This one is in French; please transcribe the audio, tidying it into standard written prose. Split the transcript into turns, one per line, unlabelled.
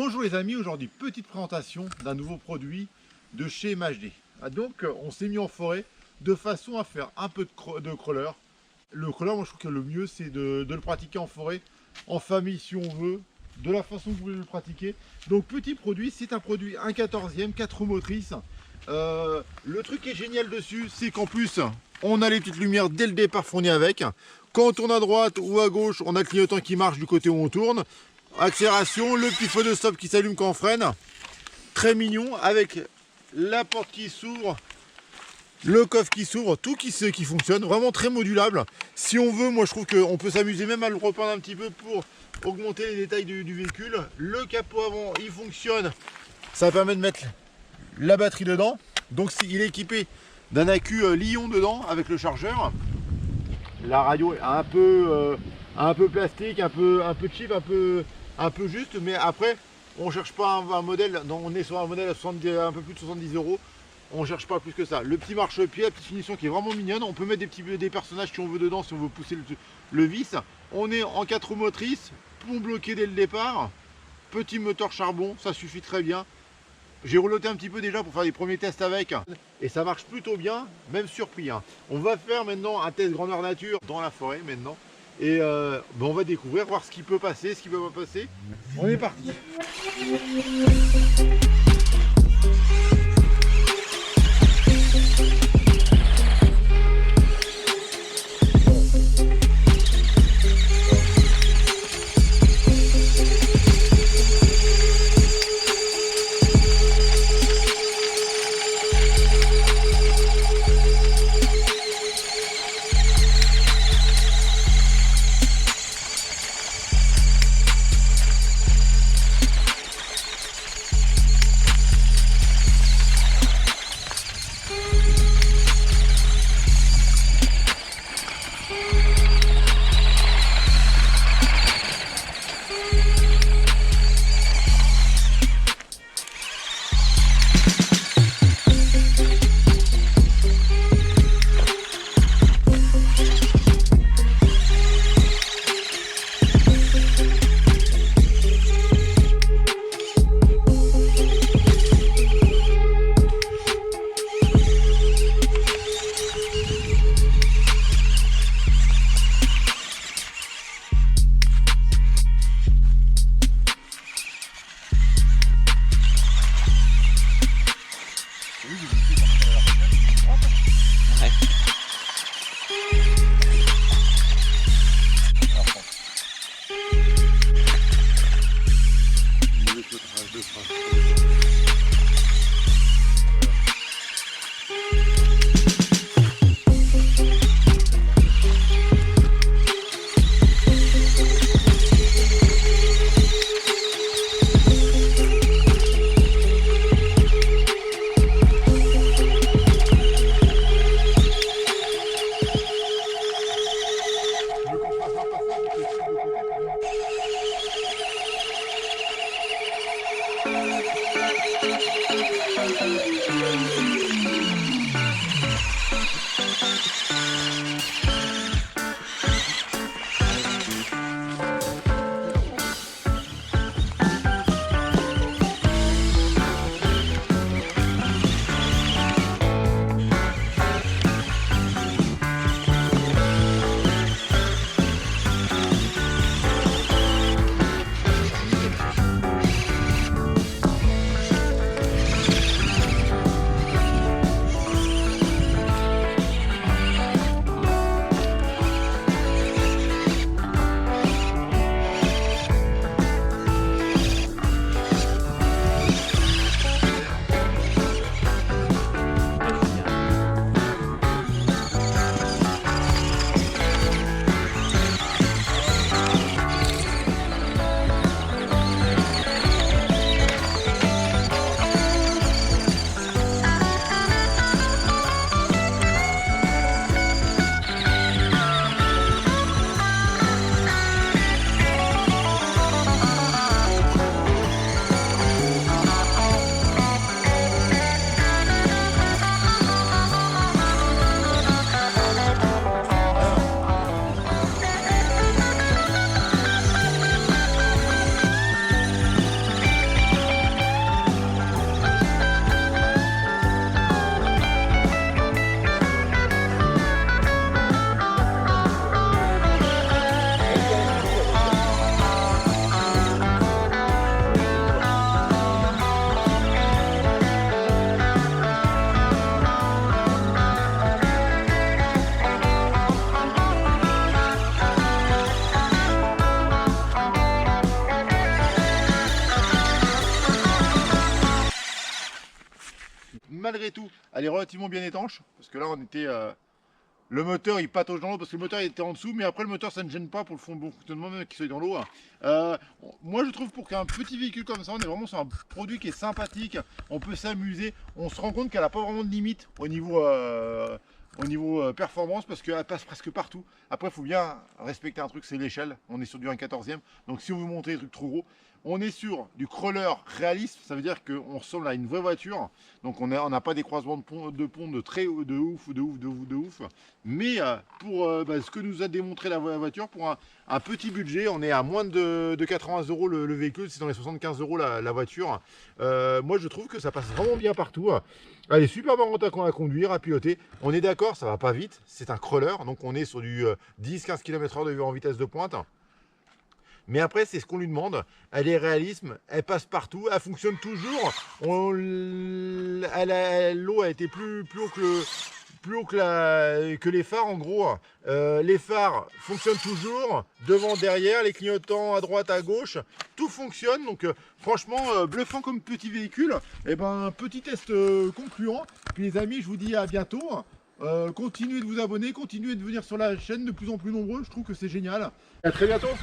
Bonjour les amis, aujourd'hui petite présentation d'un nouveau produit de chez MHD. Donc on s'est mis en forêt de façon à faire un peu de crawler. Le crawler, moi je trouve que le mieux c'est de le pratiquer en forêt, en famille si on veut, de la façon que vous voulez le pratiquer. Donc petit produit, c'est un produit 1/14e, 4 roues motrices. Le truc qui est génial dessus, c'est qu'en plus on a les petites lumières dès le départ fournies avec. Quand on tourne à droite ou à gauche, on a le clignotant qui marche du côté où on tourne. Accélération, le petit feu de stop qui s'allume quand on freine. Très mignon, avec la porte qui s'ouvre, le coffre qui s'ouvre, tout qui fonctionne. Vraiment très modulable. Si on veut, moi je trouve qu'on peut s'amuser même à le repeindre un petit peu pour augmenter les détails du véhicule. Le capot avant, il fonctionne. Ça permet de mettre la batterie dedans. Donc il est équipé d'un accu Lion dedans avec le chargeur. La radio est un peu plastique, un peu cheap, un peu juste, mais après on cherche pas un modèle, on est sur un modèle à un peu plus de 70 €. On cherche pas plus que ça. Le petit marchepied, la petite finition qui est vraiment mignonne. On peut mettre des personnages si on veut dedans, si on veut pousser le vis. On est en 4 roues motrices, pont bloqué dès le départ, petit moteur charbon, ça suffit très bien. J'ai reloté un petit peu déjà pour faire les premiers tests avec et ça marche plutôt bien, même surpris. On va faire maintenant un test grandeur nature dans la forêt maintenant et on va découvrir, voir ce qui peut passer, ce qui peut pas passer. On est parti. malgré tout, elle est relativement bien étanche. Parce que là, on était... le moteur, il patauge dans l'eau parce que le moteur il était en dessous. Mais après, le moteur, ça ne gêne pas pour le fond de bon fonctionnement, même qu'il soit dans l'eau. Moi, je trouve pour qu'un petit véhicule comme ça, on est vraiment sur un produit qui est sympathique. On peut s'amuser. On se rend compte qu'elle n'a pas vraiment de limite au niveau performance parce qu'elle passe presque partout. Après, il faut bien respecter un truc, c'est l'échelle. On est sur du 1/14e. Donc, si on veut monter des trucs trop gros, on est sur du crawler réaliste. Ça veut dire qu'on ressemble à une vraie voiture. Donc, on n'a pas des croisements de pont de très de ouf. Mais pour ce que nous a démontré la voiture, pour un petit budget, on est à moins de 80 € le véhicule. C'est dans les 75 € la voiture. Moi, je trouve que ça passe vraiment bien partout. Elle est super marrante à conduire, à piloter. On est d'accord, ça va pas vite. C'est un crawler, donc on est sur du 10-15 km/h en vitesse de pointe. Mais après, c'est ce qu'on lui demande. Elle est réaliste, elle passe partout, elle fonctionne toujours. L'eau a été plus haut que les phares en gros. Les phares fonctionnent toujours, devant, derrière, les clignotants à droite, à gauche, tout fonctionne. Donc franchement, bluffant comme petit véhicule. Et ben petit test concluant. Puis les amis, je vous dis à bientôt. Continuez de vous abonner, continuez de venir sur la chaîne de plus en plus nombreux. Je trouve que c'est génial. À très bientôt.